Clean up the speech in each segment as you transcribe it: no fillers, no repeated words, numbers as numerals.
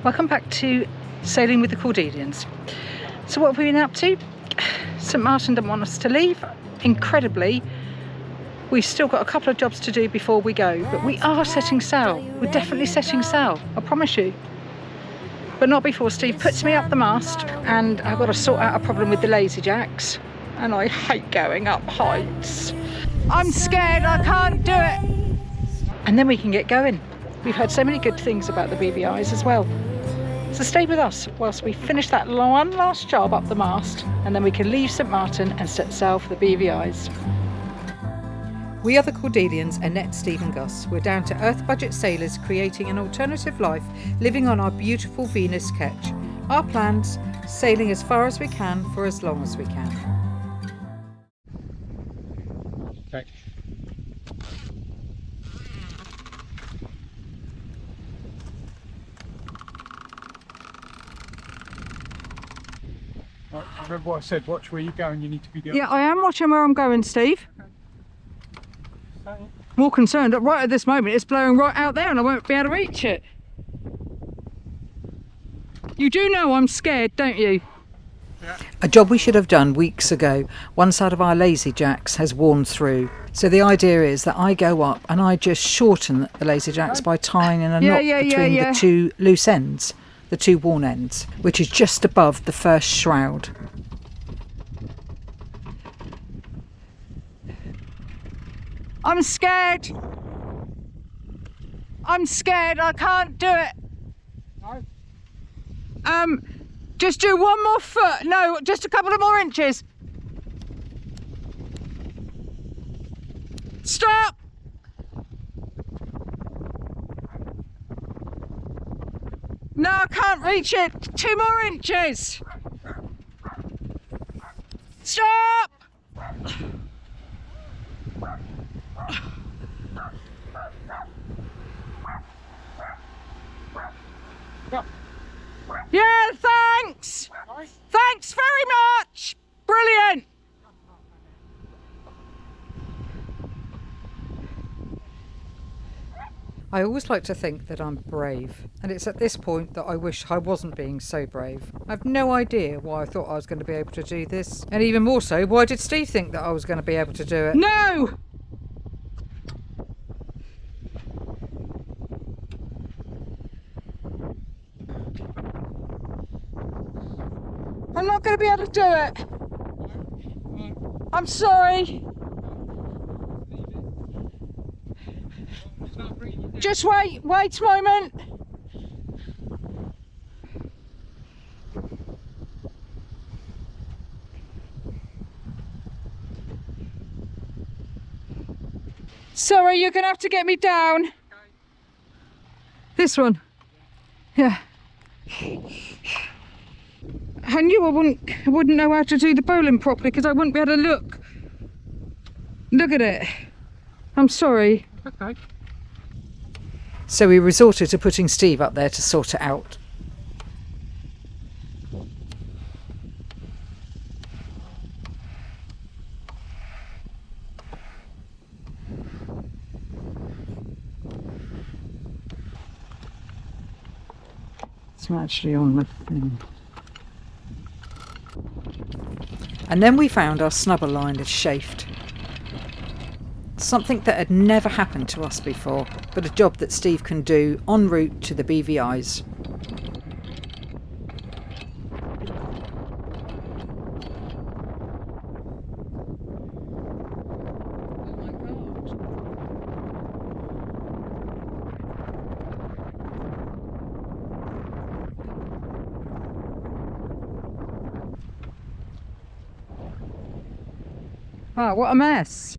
Welcome back to Sailing with the Cordelians. So what have we been up to? St Martin didn't want us to leave. Incredibly, we've still got a couple of jobs to do before we go, but we are setting sail. We're definitely setting sail, I promise you. But not before Steve puts me up the mast, and I've got to sort out a problem with the lazy jacks, and I hate going up heights. I'm scared, I can't do it. And then we can get going. We've heard so many good things about the BVIs as well. So stay with us whilst we finish that one last job up the mast, and then we can leave St Martin and set sail for the BVIs. We are the Cordelians, Annette, Steve and Gus. We're down to earth budget sailors creating an alternative life, living on our beautiful Venus Ketch. Our plans, sailing as far as we can for as long as we can. Okay. Right, remember what I said, watch where you're going, you need to be the Yeah, I am watching where I'm going, Steve. Okay. More concerned that right at this moment it's blowing right out there and I won't be able to reach it. You do know I'm scared, don't you? Yeah. A job we should have done weeks ago. One side of our lazy jacks has worn through. So the idea is that I go up and I just shorten the lazy jacks by tying in a knot between the two loose ends, the two worn ends, which is just above the first shroud. I'm scared. I'm scared, I can't do it. No? Just do one more foot. No, just a couple of more inches. Stop. No, I can't reach it. 2 more inches. Stop. Yeah, thanks. Thanks very much. Brilliant. I always like to think that I'm brave, and it's at this point that I wish I wasn't being so brave. I've no idea why I thought I was going to be able to do this, and even more so, why did Steve think that I was going to be able to do it? No. I'm not going to be able to do it. I'm sorry. Just wait a moment. Sorry, you're going to have to get me down. This one. Yeah. I knew I wouldn't know how to do the bowling properly because I wouldn't be able to look. Look at it. I'm sorry. Okay. So we resorted to putting Steve up there to sort it out. It's actually on the thing. And then we found our snubber line had chafed. Something that had never happened to us before, but a job that Steve can do en route to the BVIs. Ah, what a mess.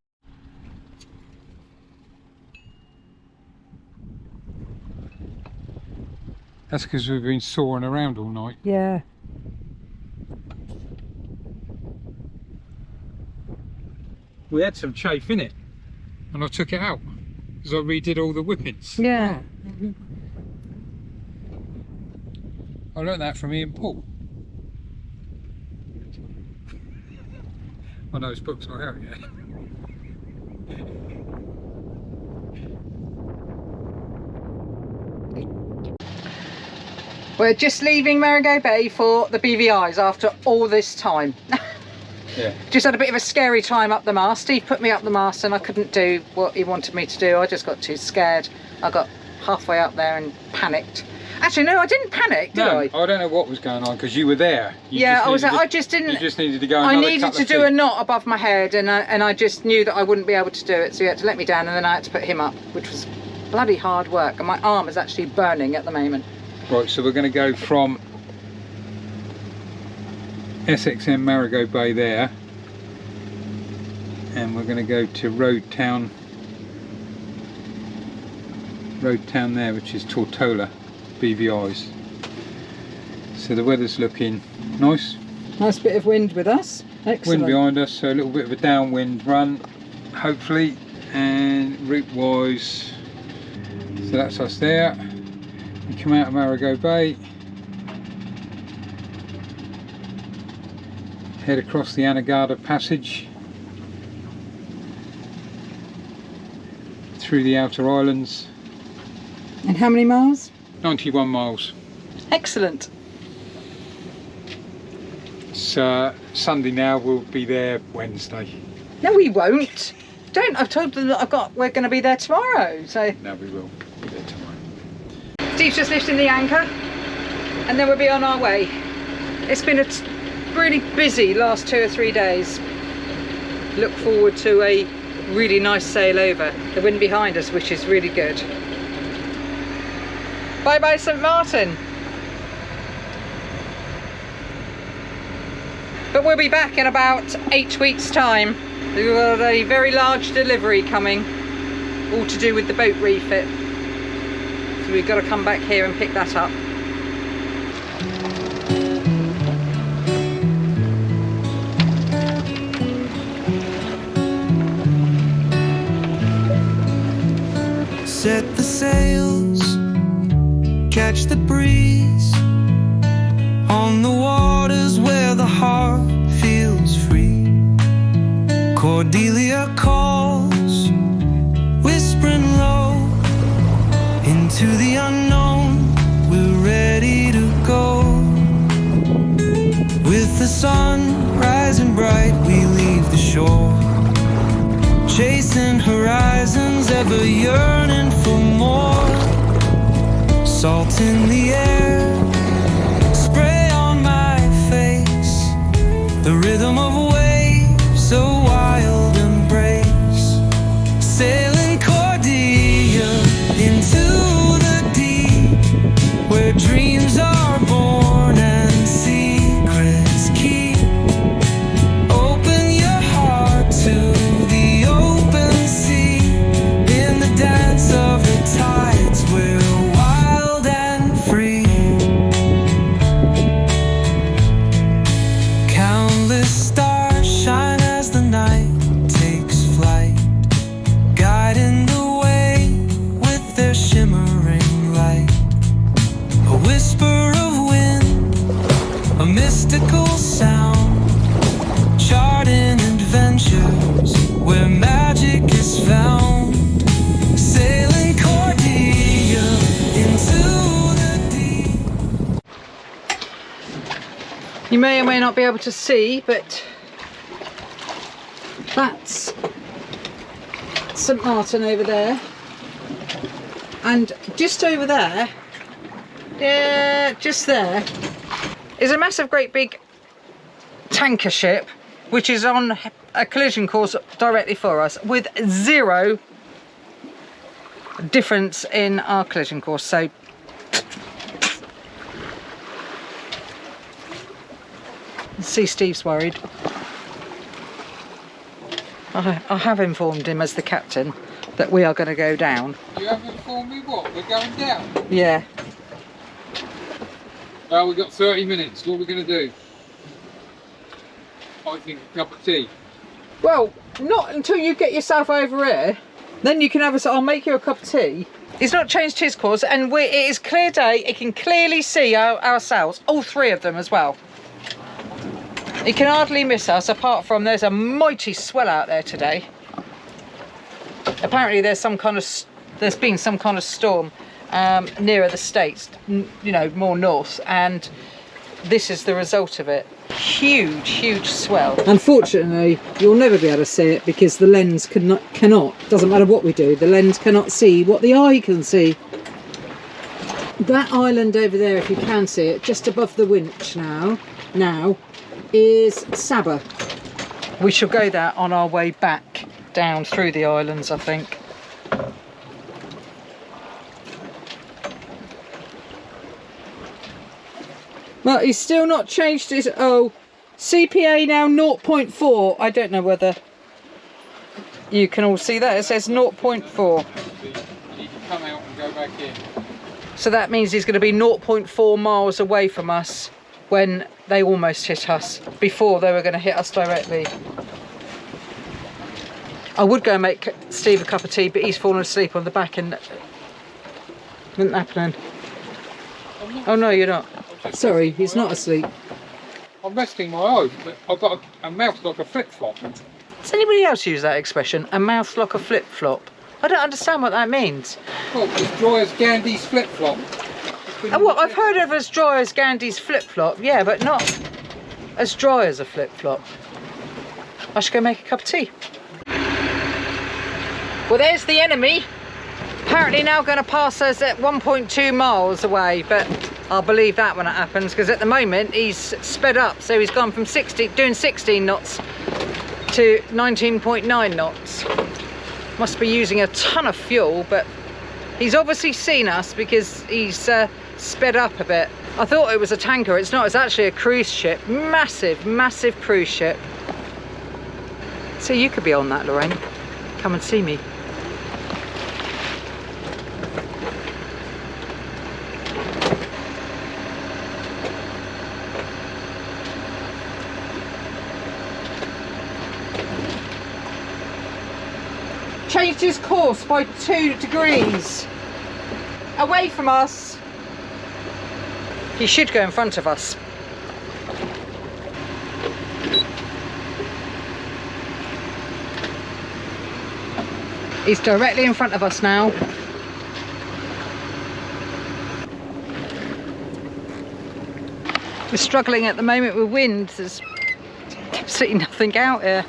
That's because we've been sawing around all night. Yeah. We had some chafe in it, and I took it out because I redid all the whippings. Yeah. I learnt that from Ian Paul. I know his book's not out yet. We're just leaving Marigot Bay for the BVIs after all this time. Yeah. Just had a bit of a scary time up the mast. Steve put me up the mast and I couldn't do what he wanted me to do. I just got too scared. I got halfway up there and panicked. Actually, no, I didn't panic, did I? I don't know what was going on because you were there. I just didn't. You just needed to go. I needed to do a knot above my head, and I just knew that I wouldn't be able to do it. So he had to let me down, and then I had to put him up, which was bloody hard work. And my arm is actually burning at the moment. Right, so we're going to go from SXM Marigot Bay there, and we're going to go to Road Town there, which is Tortola BVIs. So the weather's looking nice. Nice bit of wind with us. Excellent. Wind behind us, so a little bit of a downwind run, hopefully. And route wise, so that's us there. We come out of Marigot Bay, head across the Anegada Passage, through the outer islands. And how many miles? 91 miles. Excellent. So Sunday now, we'll be there Wednesday. No, we won't. Don't. I've told them that we're going to be there tomorrow. So. No, we will be there tomorrow. Steve's just lifting the anchor, and then we'll be on our way. It's been a really busy last 2 or 3 days. Look forward to a really nice sail over. The wind behind us, which is really good. Bye bye St Martin. But we'll be back in about 8 weeks' time. We've got a very large delivery coming, all to do with the boat refit. So we've got to come back here and pick that up. Set the sails, catch the breeze on the waters where the heart feels free. Cordelia calls, whispering low into the unknown. We're ready to go. With the sun rising bright, we leave the shore, chasing horizons, ever yearning for more. Salt in the air, spray on my face, the rhythm of waves, a wild embrace. Sailing Cordelia into the deep, where dreams are born and secrets keep. Open your heart to the open sea, in the dance of the tides, we're wild and free. Countless stars shine as the night takes flight, guiding the way with their shimmering light. A whisper of wind, a mystical sound, charting adventures where magic is found. Sailing Cordelia into the deep. You may or may not be able to see, but that's St Martin over there, and just over there, just there, is a massive great big tanker ship which is on a collision course directly for us, with zero difference in our collision course. So see, Steve's worried. I have informed him as the captain that we are going to go down. You haven't informed me what? We're going down? Yeah. Well, we've got 30 minutes. What are we going to do? I think a cup of tea. Well, not until you get yourself over here. Then you can have a... I'll make you a cup of tea. He's not changed his course, and it is clear day. It can clearly see our sails, all three of them as well. He can hardly miss us, apart from there's a mighty swell out there today. Apparently there's been some kind of storm, nearer the States, you know, more north, and this is the result of it. Huge swell. Unfortunately, you'll never be able to see it because the lens cannot, doesn't matter what we do, the lens cannot see what the eye can see. That island over there, if you can see it, just above the winch now is Saba. We shall go there on our way back down through the islands, I think. Well, he's still not changed his... Oh, CPA now 0.4. I don't know whether you can all see that. It says 0.4. You can come out and go back in. So that means he's going to be 0.4 miles away from us when they almost hit us, before they were going to hit us directly. I would go and make Steve a cup of tea, but he's fallen asleep on the back and... Isn't happening? Oh no, you're not. Sorry, he's not asleep. I'm resting my eyes, but I've got a mouth like a flip-flop. Does anybody else use that expression? A mouth like a flip-flop? I don't understand what that means. Well, as dry as Gandhi's flip-flop. Oh, well, I've heard of as dry as Gandhi's flip-flop, yeah, but not as dry as a flip-flop. I should go make a cup of tea. Well, there's the enemy. Apparently now going to pass us at 1.2 miles away, but I'll believe that when it happens, because at the moment he's sped up, so he's gone from doing 16 knots to 19.9 knots. Must be using a ton of fuel, but he's obviously seen us because he's sped up a bit. I thought it was a tanker. It's not. It's actually a cruise ship. Massive cruise ship. So you could be on that, Lorraine. Come and see me. Changed his course by 2 degrees away from us. He should go in front of us. He's directly in front of us now. We're struggling at the moment with wind. There's absolutely nothing out here.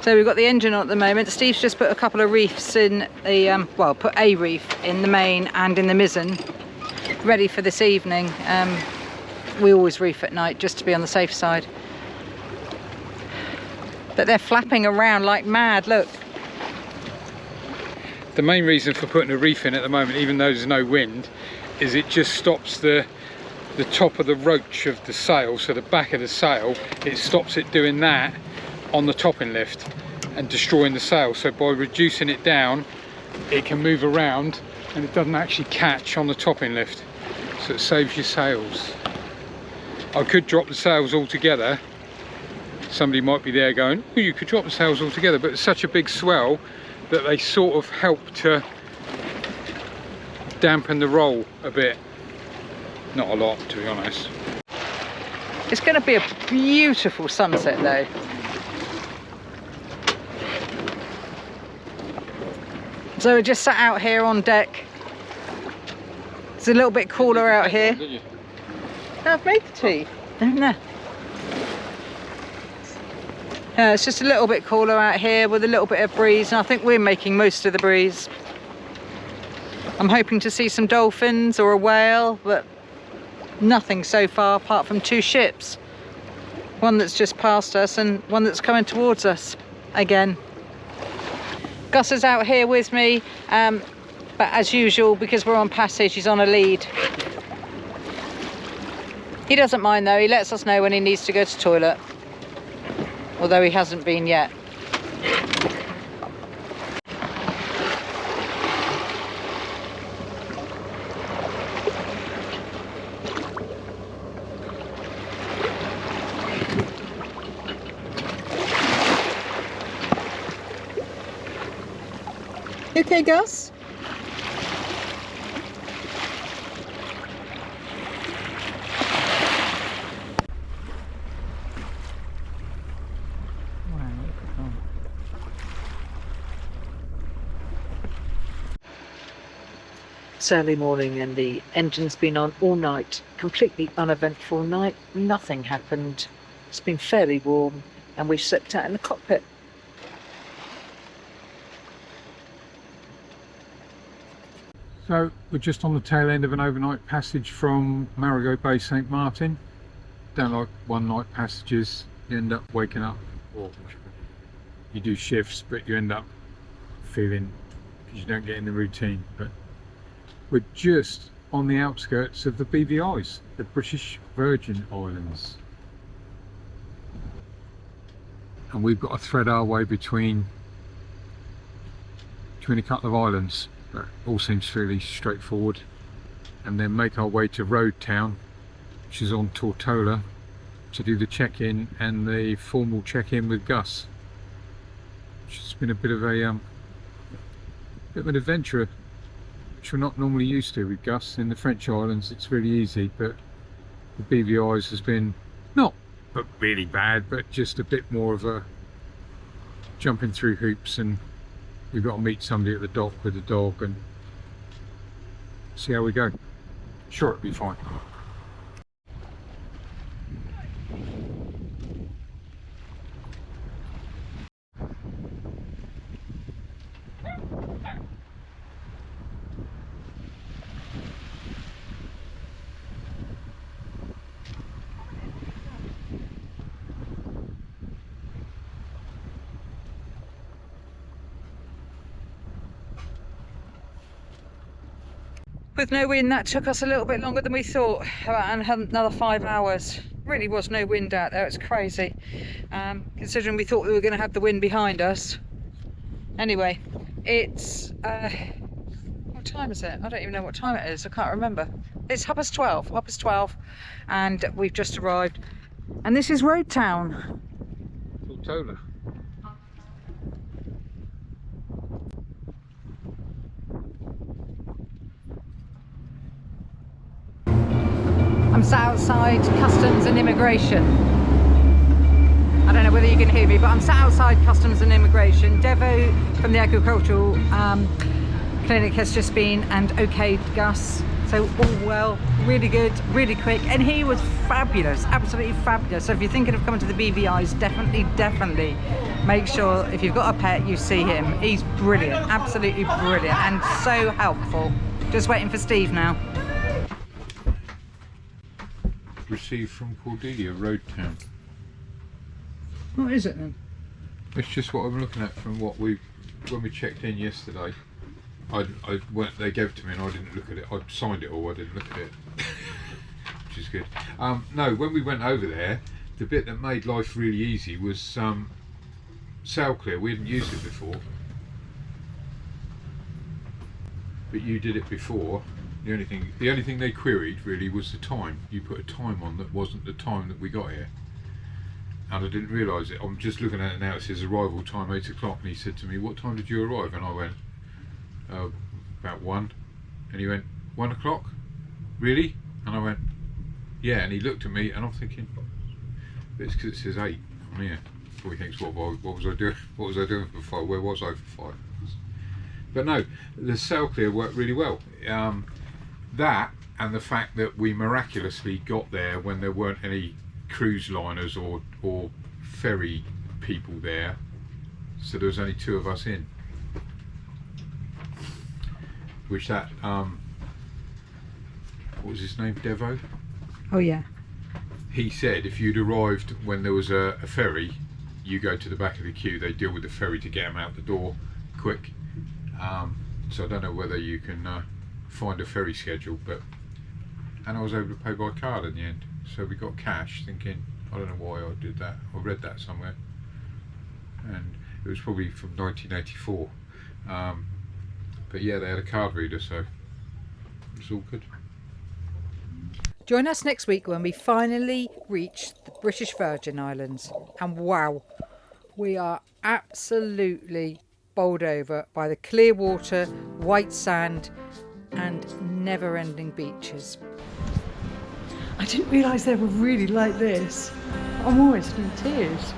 So we've got the engine on at the moment. Steve's just put a couple of reefs in the, well, put a reef in the main and in the mizzen, ready for this evening. We always reef at night just to be on the safe side. But they're flapping around like mad, look. The main reason for putting a reef in at the moment, even though there's no wind, is it just stops the top of the roach of the sail, so the back of the sail, it stops it doing that on the topping lift and destroying the sail. So by reducing it down, it can move around and it doesn't actually catch on the topping lift, so it saves your sails. I could drop the sails altogether. Somebody might be there going, oh, you could drop the sails altogether, but it's such a big swell that they sort of help to dampen the roll a bit. Not a lot, to be honest. It's going to be a beautiful sunset though. So we're just sat out here on deck. It's a little bit cooler out here. No, I've made the tea. No. It's just a little bit cooler out here with a little bit of breeze, and I think we're making most of the breeze. I'm hoping to see some dolphins or a whale, but nothing so far apart from 2 ships. One that's just passed us and one that's coming towards us again. Gus is out here with me, but as usual, because we're on passage, he's on a lead. He doesn't mind though, he lets us know when he needs to go to the toilet, although he hasn't been yet. You okay, Gus? It's early morning and the engine's been on all night. Completely uneventful night. Nothing happened. It's been fairly warm and we've slept out in the cockpit. So we're just on the tail end of an overnight passage from Marigot Bay, St Martin. Don't like one night passages. You end up waking up, or you do shifts, but you end up feeling because you don't get in the routine. But we're just on the outskirts of the BVIs, the British Virgin Islands, and we've got to thread our way between a couple of islands. But all seems fairly straightforward, and then make our way to Road Town, which is on Tortola, to do the check-in and the formal check-in with Gus, which has been a bit of an adventure, which we're not normally used to with Gus. In the French Islands it's really easy, but the BVIs has been not but really bad, but just a bit more of a jumping through hoops, and we've got to meet somebody at the dock with a dog and see how we go. Sure, it'll be fine. With no wind, that took us a little bit longer than we thought, and another 5 hours. Really was no wind out there. It's crazy, considering we thought we were going to have the wind behind us. Anyway, it's what time is it? I don't even know what time it is. I can't remember. It's 12:30, and we've just arrived, and this is Road Town. Tortola. I'm sat outside Customs and Immigration. I don't know whether you can hear me, but I'm sat outside Customs and Immigration. Devo from the Agricultural Clinic has just been and okayed Gus. So all well, really good, really quick. And he was fabulous, absolutely fabulous. So if you're thinking of coming to the BVIs, definitely make sure if you've got a pet, you see him. He's brilliant, absolutely brilliant, and so helpful. Just waiting for Steve now. Received from Cordelia, Road Town. What is it then? It's just what I'm looking at from when we checked in yesterday. They gave it to me and I didn't look at it. I signed it all, I didn't look at it, which is good. No, when we went over there, the bit that made life really easy was sail clear. We hadn't used it before, but you did it before. The only thing they queried really was the time. You put a time on that wasn't the time that we got here, and I didn't realise it. I'm just looking at it now. It says arrival time 8 o'clock, and he said to me, "What time did you arrive?" And I went, "About 1." And he went, "1 o'clock? Really?" And I went, "Yeah." And he looked at me, and I'm thinking, it's because it says 8 on here. So he thinks, what was I doing? What was I doing for 5? Where was I for 5? But no, the sail clear worked really well. That and the fact that we miraculously got there when there weren't any cruise liners or ferry people there, so there was only 2 of us in, which that what was his name, Devo? Oh yeah. He said if you'd arrived when there was a ferry, you go to the back of the queue, they deal with the ferry to get them out the door quick. So I don't know whether you can find a ferry schedule, and I was able to pay by card in the end, so we got cash, thinking, I don't know why I did that. I read that somewhere, and it was probably from 1984, but yeah, they had a card reader, so it was all good. Join us next week when we finally reach the British Virgin Islands, and wow, we are absolutely bowled over by the clear water, white sand and never-ending beaches. I didn't realise they were really like this. I'm almost in tears.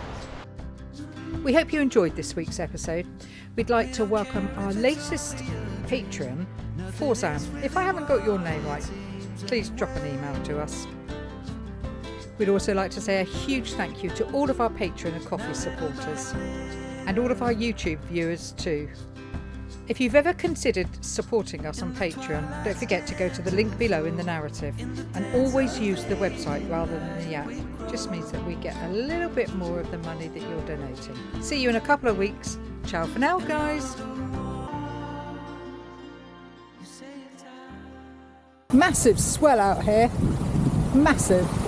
We hope you enjoyed this week's episode. We'd like to welcome our latest patron, Forzan. If I haven't got your name right, please drop an email to us. We'd also like to say a huge thank you to all of our Patreon and Coffee supporters and all of our YouTube viewers too. If you've ever considered supporting us on Patreon, don't forget to go to the link below in the narrative and always use the website rather than the app. It just means that we get a little bit more of the money that you're donating. See you in a couple of weeks. Ciao for now, guys. Massive swell out here. Massive.